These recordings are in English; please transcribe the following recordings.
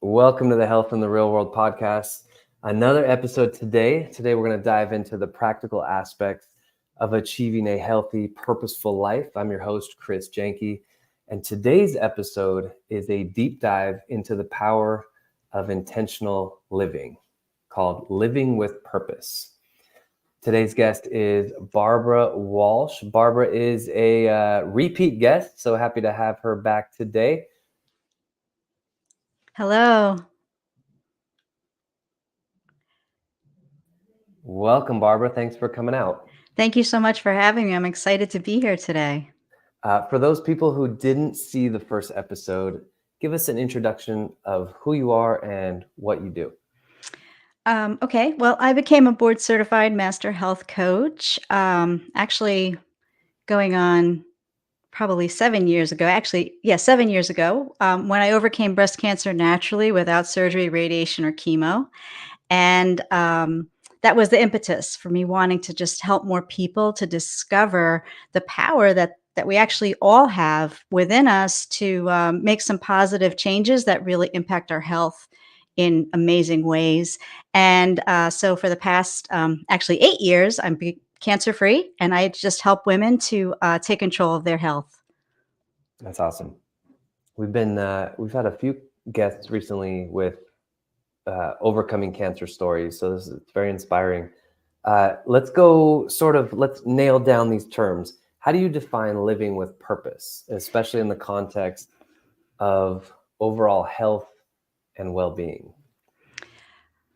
Welcome to the Health in the Real World podcast. Another episode today. Today, we're going to dive into the practical aspects of achieving a healthy, purposeful life. I'm your host, Chris Janke, and today's episode is a deep dive into the power of intentional living called Living with Purpose. Today's guest is Barbara Walsh. Barbara is a repeat guest, so happy to have her back today. Hello. Welcome, Barbara. Thanks for coming out. Thank you so much for having me. I'm excited to be here today. For those people who didn't see the first episode, give us an introduction of who you are and what you do. Okay, well, I became a board certified master health coach, actually going on probably 7 years ago. 7 years ago, when I overcame breast cancer naturally without surgery, radiation, or chemo. And that was the impetus for me wanting to just help more people to discover the power that we actually all have within us to make some positive changes that really impact our health in amazing ways. And so for the past actually 8 years, I'm cancer free, and I just help women to take control of their health. That's awesome. We've had a few guests recently with overcoming cancer stories, so it's very inspiring. Let's nail down these terms. How do you define living with purpose, especially in the context of overall health and well-being?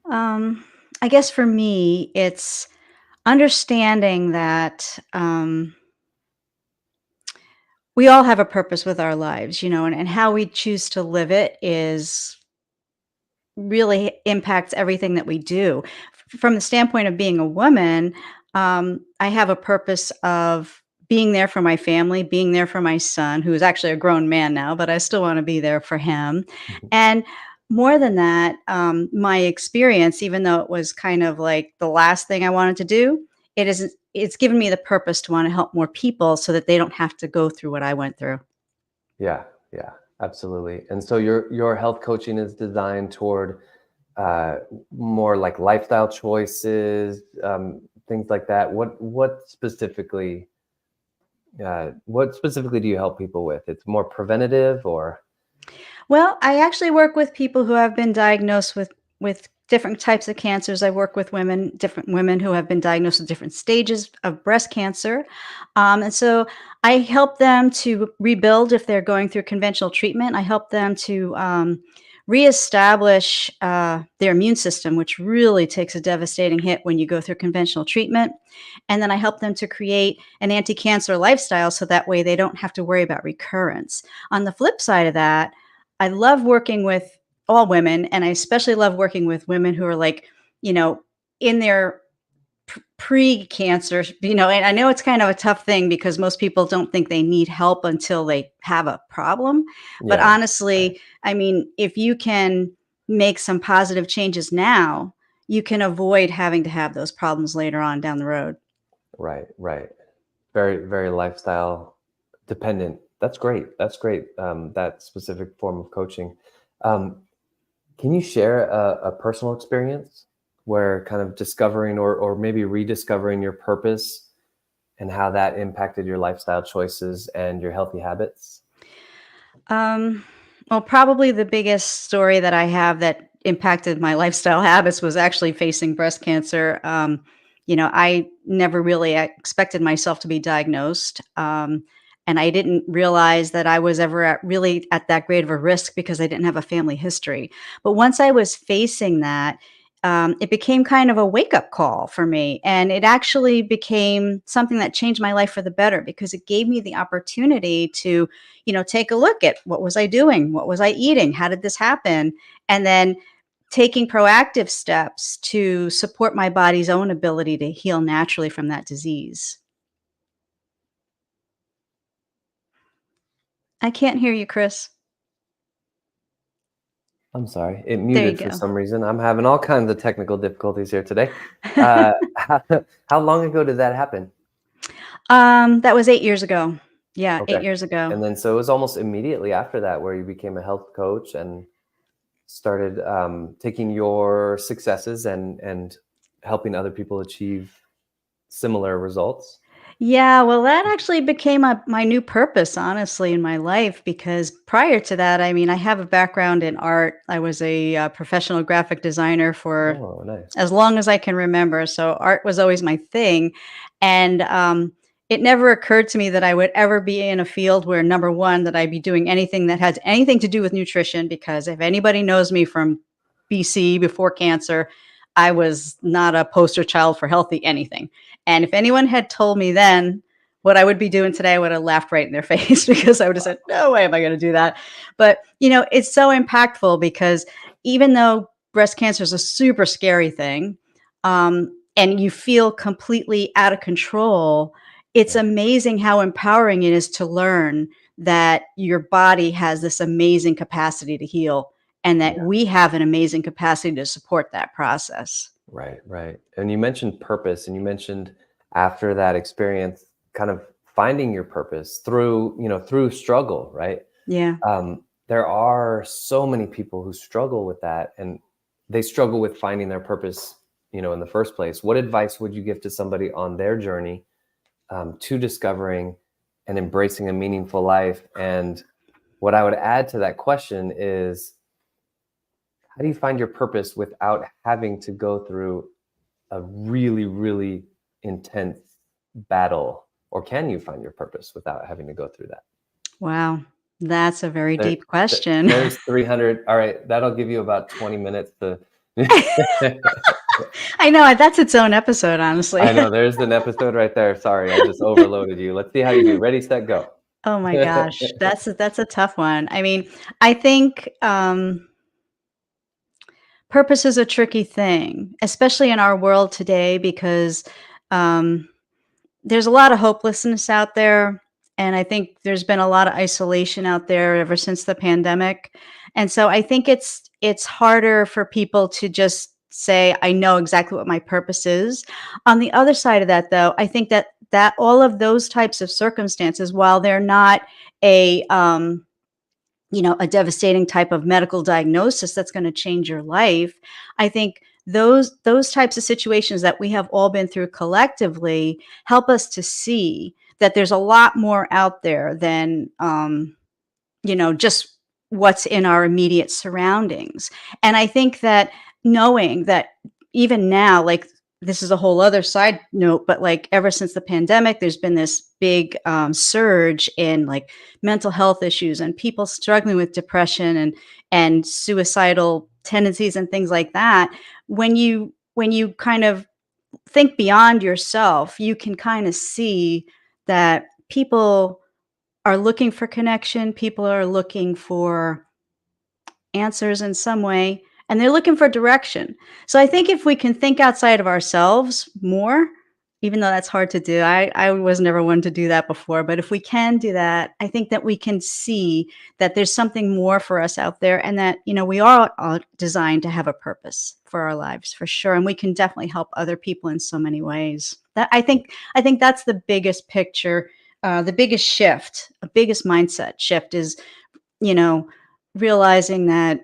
I guess for me, it's understanding that we all have a purpose with our lives, and how we choose to live it is really impacts everything that we do. From the standpoint of being a woman, I have a purpose of being there for my family, being there for my son, who is actually a grown man now, but I still want to be there for him. And more than that, my experience, even though it was kind of like the last thing I wanted to do, it's given me the purpose to want to help more people so that they don't have to go through what I went through. Yeah, absolutely. And so your health coaching is designed toward more like lifestyle choices, things like that. What specifically do you help people with? It's more preventative, or? Well, I actually work with people who have been diagnosed with different types of cancers. I work with different women who have been diagnosed with different stages of breast cancer. And so I help them to rebuild if they're going through conventional treatment. I help them to reestablish their immune system, which really takes a devastating hit when you go through conventional treatment. And then I help them to create an anti-cancer lifestyle so that way they don't have to worry about recurrence. On the flip side of that, I love working with all women, and I especially love working with women who are like, in their pre-cancer, and I know it's kind of a tough thing because most people don't think they need help until they have a problem. But Yeah, honestly, right. I mean, if you can make some positive changes now, you can avoid having to have those problems later on down the road. Right. Very, very lifestyle dependent. That's great. That specific form of coaching. Can you share a personal experience where kind of discovering or maybe rediscovering your purpose and how that impacted your lifestyle choices and your healthy habits? Well, probably the biggest story that I have that impacted my lifestyle habits was actually facing breast cancer. I never really expected myself to be diagnosed. And I didn't realize that I was ever really at that great of a risk because I didn't have a family history. But once I was facing that, it became kind of a wake up call for me. And it actually became something that changed my life for the better because it gave me the opportunity to take a look at what was I doing? What was I eating? How did this happen? And then taking proactive steps to support my body's own ability to heal naturally from that disease. I can't hear you, Chris. I'm sorry, it There you muted for go. some reason. I'm having all kinds of technical difficulties here today. How long ago did that happen? That was 8 years ago. Yeah, Okay. 8 years ago. And then so it was almost immediately after that where you became a health coach and started taking your successes and helping other people achieve similar results? Yeah, well, that actually became my new purpose, honestly, in my life. Because prior to that, I mean, I have a background in art. I was a professional graphic designer for Oh, nice. as long as I can remember. So art was always my thing. And it never occurred to me that I would ever be in a field where, number one, that I'd be doing anything that has anything to do with nutrition. Because if anybody knows me from BC before cancer, I was not a poster child for healthy anything. And if anyone had told me then what I would be doing today, I would have laughed right in their face, because I would have said, no way am I going to do that. But, it's so impactful, because even though breast cancer is a super scary thing, and you feel completely out of control, it's Yeah. amazing how empowering it is to learn that your body has this amazing capacity to heal, and that Yeah. we have an amazing capacity to support that process. Right, right. And you mentioned purpose, and you mentioned after that experience, kind of finding your purpose through, through struggle, right? Yeah. There are so many people who struggle with that, and they struggle with finding their purpose, in the first place. What advice would you give to somebody on their journey to discovering and embracing a meaningful life? And what I would add to that question is, how do you find your purpose without having to go through a really, really intense battle? Or can you find your purpose without having to go through that? Wow. That's a very There, deep question. there's 300. All right, that'll give you about 20 minutes to. I know, that's its own episode, honestly. I know, there's an episode right there. Sorry, I just overloaded you. Let's see how you do. Ready, set, go. Oh my gosh, that's a tough one. I mean, I think, purpose is a tricky thing, especially in our world today, because, um, there's a lot of hopelessness out there, and I think there's been a lot of isolation out there ever since the pandemic, and so I think it's harder for people to just say, "I know exactly what my purpose is." On the other side of that, though, I think that all of those types of circumstances, while they're not a, a devastating type of medical diagnosis that's going to change your life, I think those types of situations that we have all been through collectively help us to see that there's a lot more out there than, just what's in our immediate surroundings. And I think that knowing that, even now, like, this is a whole other side note, but like ever since the pandemic, there's been this big surge in like mental health issues and people struggling with depression and suicidal tendencies and things like that. When you kind of think beyond yourself, you can kind of see that people are looking for connection, people are looking for answers in some way, and they're looking for direction. So I think if we can think outside of ourselves more, even though that's hard to do, I was never one to do that before, but if we can do that, I think that we can see that there's something more for us out there, and that, we are all designed to have a purpose for our lives, for sure, and we can definitely help other people in so many ways. That I think that's the biggest picture, the biggest shift, the biggest mindset shift is, you know, realizing that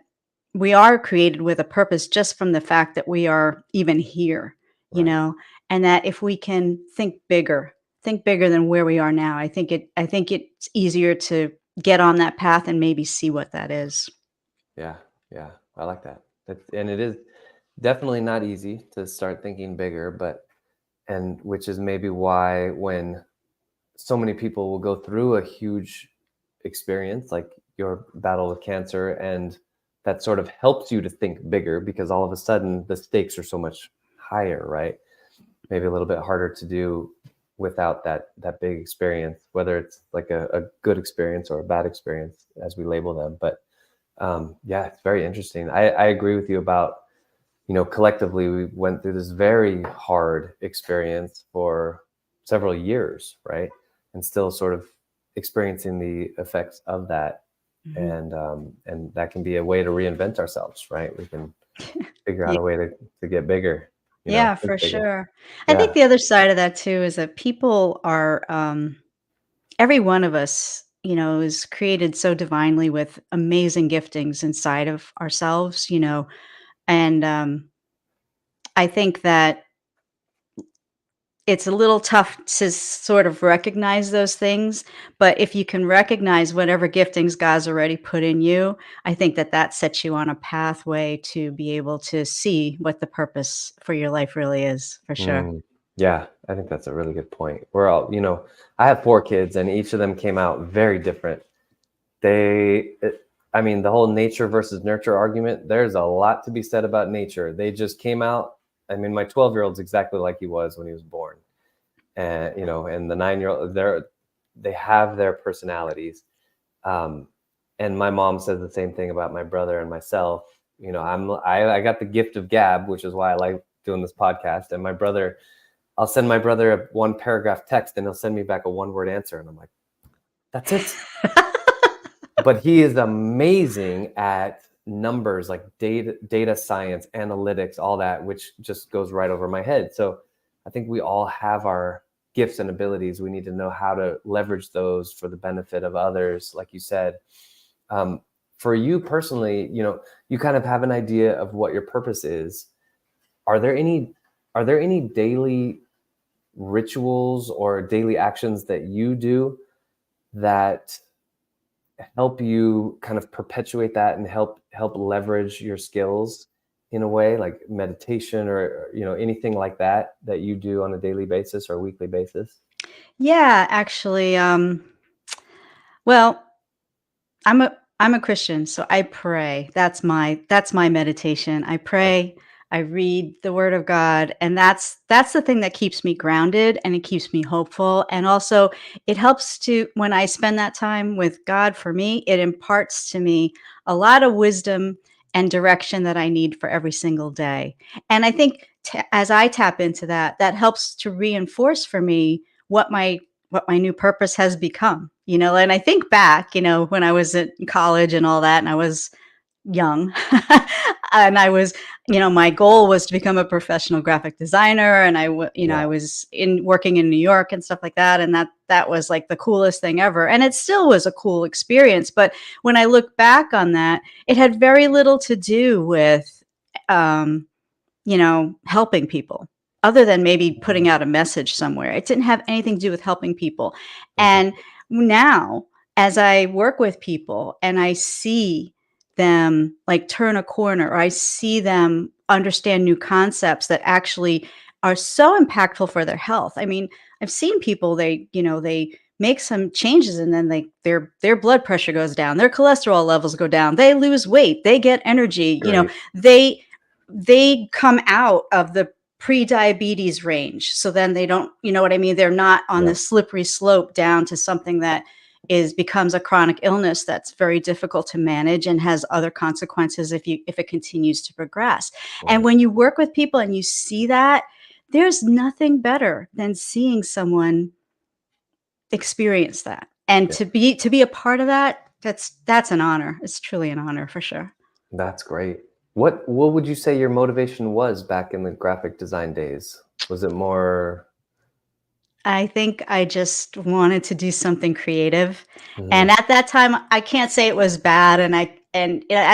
we are created with a purpose just from the fact that we are even here, you Right. know, and that if we can think bigger than where we are now, I think it's easier to get on that path and maybe see what that is. Yeah. Yeah. I like that. And it is definitely not easy to start thinking bigger, and which is maybe why when so many people will go through a huge experience like your battle with cancer, and that sort of helps you to think bigger because all of a sudden the stakes are so much higher, right? Maybe a little bit harder to do without that big experience, whether it's like a good experience or a bad experience as we label them. But yeah, it's very interesting. I agree with you about, collectively we went through this very hard experience for several years, right? And still sort of experiencing the effects of that. Mhm. And that can be a way to reinvent ourselves, right? We can figure out Yeah. a way to get bigger, Yeah, think for bigger. sure. I think Yeah. the other side of that too is that people are, every one of us is created so divinely with amazing giftings inside of ourselves, and I think that it's a little tough to sort of recognize those things, but if you can recognize whatever giftings God's already put in you, I think that that sets you on a pathway to be able to see what the purpose for your life really is, for sure. Mm, yeah, I think that's a really good point. We're all, I have 4 kids and each of them came out very different. I mean, the whole nature versus nurture argument, there's a lot to be said about nature. They just came out. I mean, my 12-year-old's exactly like he was when he was born. And, and the 9-year-old, they have their personalities. Um, and my mom says the same thing about my brother and myself. I got the gift of gab, which is why I like doing this podcast. And I'll send my brother a 1-paragraph text and he'll send me back a 1-word answer. And I'm like, that's it. But he is amazing at numbers, like data science, analytics, all that, which just goes right over my head. So I think we all have our gifts and abilities. We need to know how to leverage those for the benefit of others, like you said. For you personally, you kind of have an idea of what your purpose is. Are there any daily rituals or daily actions that you do that help you kind of perpetuate that and help leverage your skills in a way, like meditation or anything like that you do on a daily basis or weekly basis? Yeah, actually, well, I'm a Christian, so I pray. That's my meditation. I Okay. pray, I read the word of God, and that's the thing that keeps me grounded and it keeps me hopeful. And also it helps to when I spend that time with God for me, it imparts to me a lot of wisdom and direction that I need for every single day. And I think as I tap into that, that helps to reinforce for me what my new purpose has become, and I think back, when I was in college and all that, and I was young, and I was, my goal was to become a professional graphic designer, and I Yeah. was in working in New York and stuff like that, and that was like the coolest thing ever, and it still was a cool experience. But when I look back on that, it had very little to do with, um, helping people other than maybe Mhm. putting out a message somewhere. It didn't have anything to do with helping people. And Interesting. now, as I work with people and I see them like turn a corner, or I see them understand new concepts that actually are so impactful for their health. I mean, I've seen people, they make some changes and then their blood pressure goes down, their cholesterol levels go down, they lose weight, they get energy, Great. they come out of the pre-diabetes range. So then they don't, you know what I mean? They're not on Yeah. the slippery slope down to something that becomes a chronic illness that's very difficult to manage and has other consequences if it continues to progress. And Right. when you work with people and you see that, there's nothing better than seeing someone experience that. And Yeah. to be a part of that, that's an honor. It's truly an honor for sure. That's great. What would you say your motivation was back in the graphic design days? Was it more? I think I just wanted to do something creative, and Mhm. at that time, I can't say it was bad, at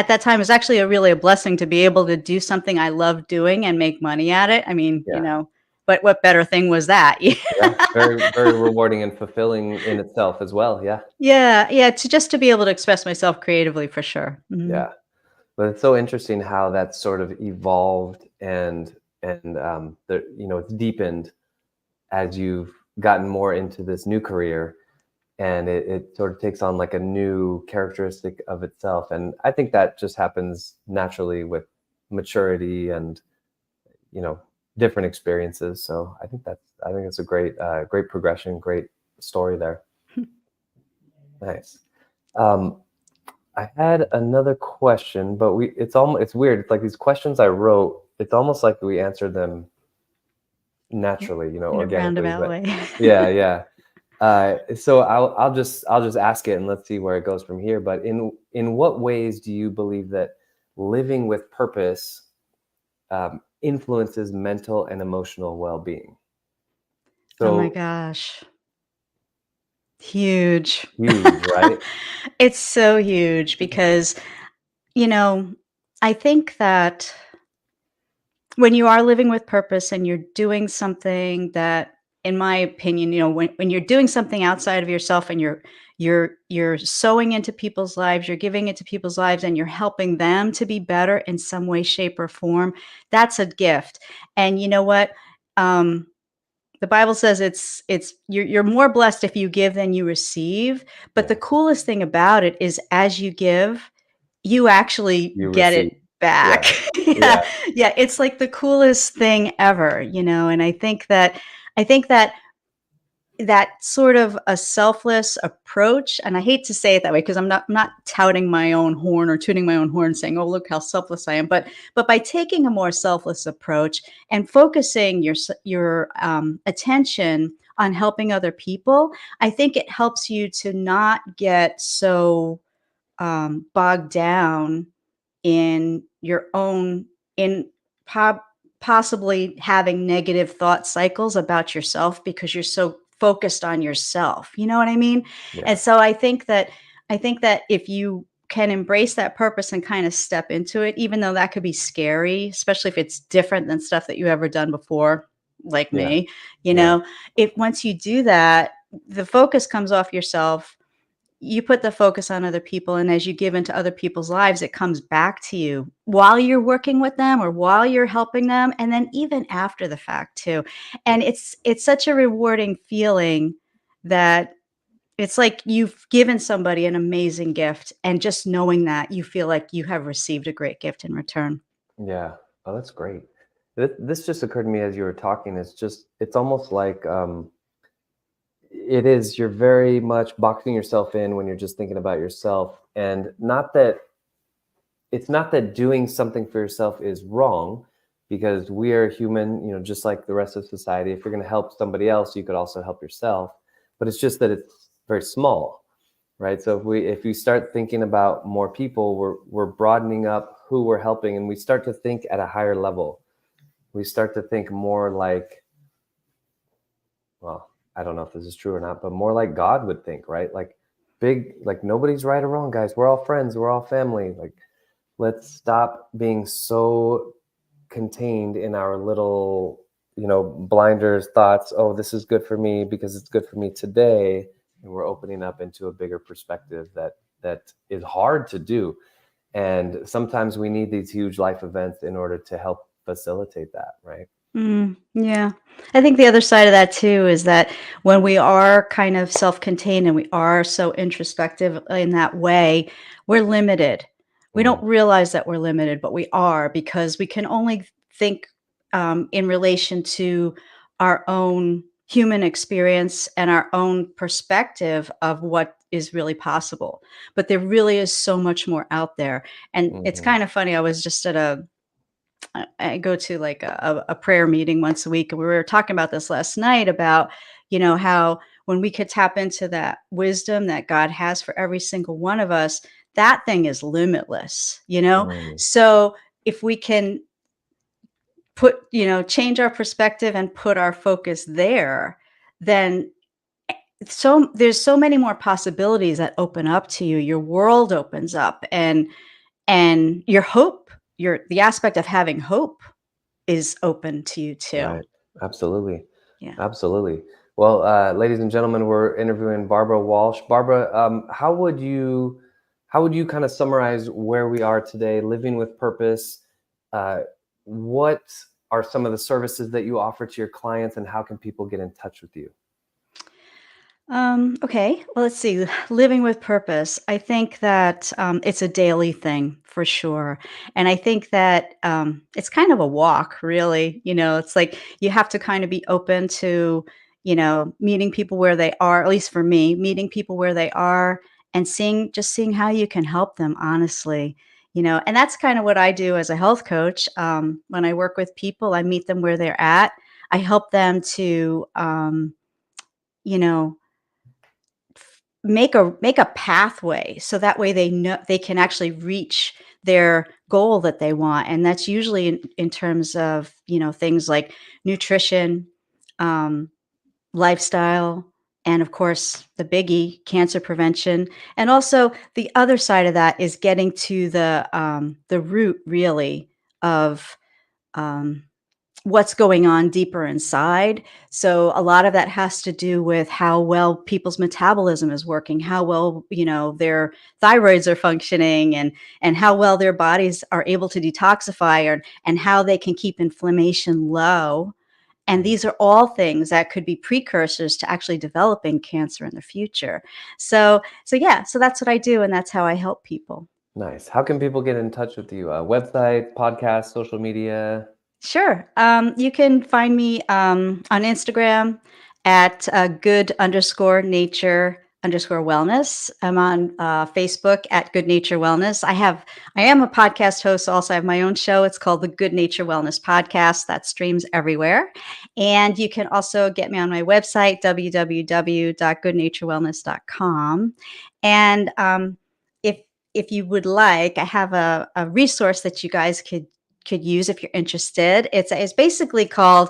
that time, it was actually a blessing to be able to do something I love doing and make money at it. I mean, Yeah. but what better thing was that? Yeah. Very, very rewarding and fulfilling in itself as well. Yeah. Yeah, yeah, to be able to express myself creatively for sure. Mhm. Yeah. But it's so interesting how that's sort of evolved and it's deepened as you've gotten more into this new career, and it sort of takes on like a new characteristic of itself. And I think that just happens naturally with maturity and you know different experiences. So I think it's a great progression, great story there. Nice. Um, I had another question, but it's weird. It's like these questions I wrote, it's almost like we answered them naturally, In a organically. roundabout But way. yeah, yeah. So I'll just ask it and let's see where it goes from here. But in what ways do you believe that living with purpose influences mental and emotional well-being? Oh my So gosh. Huge. Huge, right? It's so huge because, you know, I think that when you are living with purpose and you're doing something that, in my opinion, when you're doing something outside of yourself and you're sowing into people's lives, you're giving into people's lives, and you're helping them to be better in some way, shape, or form, that's a gift. And you know what? Um, the Bible says it's you're more blessed if you give than you receive. But the Yeah. coolest thing about it is as you give, you actually You get receive. it back. Yeah. Yeah, Yeah. yeah, it's like the coolest thing ever, and I think that that sort of a selfless approach, and I hate to say it that way because I'm not touting my own horn or tooting my own horn saying, "Oh, look how selfless I am," but by taking a more selfless approach and focusing your attention on helping other people, I think it helps you to not get so bogged down in your own in po- possibly having negative thought cycles about yourself because you're so focused on yourself. You know what I mean? Yeah. And so I think that if you can embrace that purpose and kind of step into it, even though that could be scary, especially if it's different than stuff that you ever done before, like Yeah. me, Yeah. if once you do that, the focus comes off yourself, you put the focus on other people, and as you give into other people's lives, it comes back to you while you're working with them or while you're helping them, and then even after the fact too. And Yeah. it's such a rewarding feeling that it's like you've given somebody an amazing gift, and just knowing that, you feel like you have received a great gift in return. Yeah. Oh, that's great. This just occurred to me as you were talking. It's almost like it is, you're very much boxing yourself in when you're just thinking about yourself. And not that doing something for yourself is wrong, because we are human, just like the rest of society. If you're going to help somebody else, you could also help yourself. But it's just that it's very small, right? So if we start thinking about more people, we're broadening up who we're helping, and we start to think at a higher level. We start to think more like, well, I don't know if this is true or not, but more like God would think, right? Like big, like nobody's right or wrong, guys. We're all friends. We're all family. Like, let's stop being so contained in our little, blinders thoughts. Oh, this is good for me because it's good for me today. And we're opening up into a bigger perspective that is hard to do. And sometimes we need these huge life events in order to help facilitate that, right? Yeah. I think the other side of that too is that when we are kind of self-contained and we are so introspective in that way, we're limited. We Mm, don't realize that we're limited, but we are because we can only think in relation to our own human experience and our own perspective of what is really possible. But there really is so much more out there. And it's mhm, kind of funny. I was just at I go to like a prayer meeting once a week, and we were talking about this last night about, how when we could tap into that wisdom that God has for every single one of us, that thing is limitless. mm, So if we can change our perspective and put our focus there, then there's so many more possibilities that open up to you. Your world opens up, and your hope, the aspect of having hope is open to you too. right. Absolutely. Yeah. Absolutely. Well, ladies and gentlemen, we're interviewing Barbara Walsh. Barbara, how would you kind of summarize where we are today, living with purpose? Uh, what are some of the services that you offer to your clients, and how can people get in touch with you? Okay. Well, let's see. Living with purpose. I think that it's a daily thing for sure. And I think that it's kind of a walk, really. It's like you have to kind of be open to, meeting people where they are, at least for me, meeting people where they are and seeing how you can help them, honestly. And that's kind of what I do as a health coach. When I work with people, I meet them where they're at. I help them to, you know, make a pathway so that way they know they can actually reach their goal that they want, and that's usually in terms of things like nutrition, um, lifestyle, And of course, the biggie, cancer prevention. And also the other side of that is getting to the root really of um, what's going on deeper inside. So a lot of that has to do with how well people's metabolism is working, how well, their thyroids are functioning, and how well their bodies are able to detoxify, and how they can keep inflammation low. And these are all things that could be precursors to actually developing cancer in the future. So yeah, so that's what I do, and that's how I help people. Nice. How can people get in touch with you? Website, podcast, social media? Sure. You can find me on Instagram at good_nature_wellness. I'm on Facebook at Good Nature Wellness. I am a podcast host. Also, I have my own show. It's called the Good Nature Wellness Podcast. That streams everywhere. And you can also get me on my website, www.goodnaturewellness.com. And if you would like, I have a resource that you guys could use if you're interested. It's basically called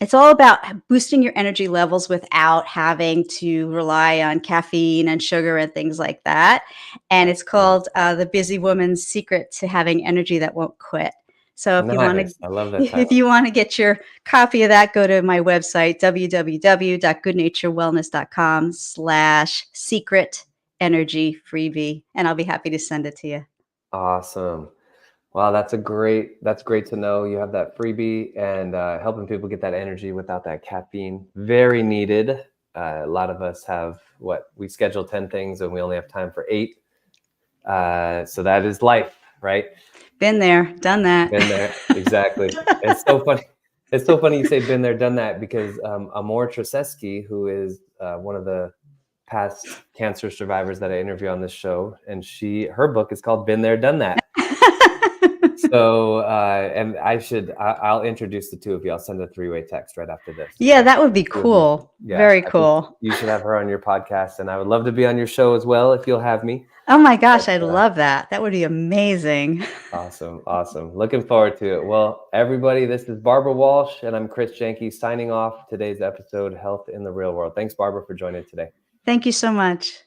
it's all about boosting your energy levels without having to rely on caffeine and sugar and things like that. And it's called The Busy Woman's Secret to Having Energy That Won't Quit. So if Nice. I love that title. you want to get your copy of that, go to my website, www.goodnaturewellness.com/secret energy freebie, and I'll be happy to send it to you. Awesome. Wow, that's great to know you have that freebie, and helping people get that energy without that caffeine. Very needed. A lot of us we schedule 10 things and we only have time for 8. So that is life, right? Been there, done that. Been there, exactly. It's so funny. It's so funny you say been there, done that, because Amor Trzeski, who is one of the past cancer survivors that I interview on this show, and her book is called Been There, Done That. So, and I'll introduce the two of you. I'll send a 3-way text right after this. Yeah, that would be cool. Yeah, very cool. You should have her on your podcast, and I would love to be on your show as well if you'll have me. Oh my gosh, I'd love that. That would be amazing. Awesome. Looking forward to it. Well, everybody, this is Barbara Walsh, and I'm Chris Janke signing off today's episode, Health in the Real World. Thanks, Barbara, for joining today. Thank you so much.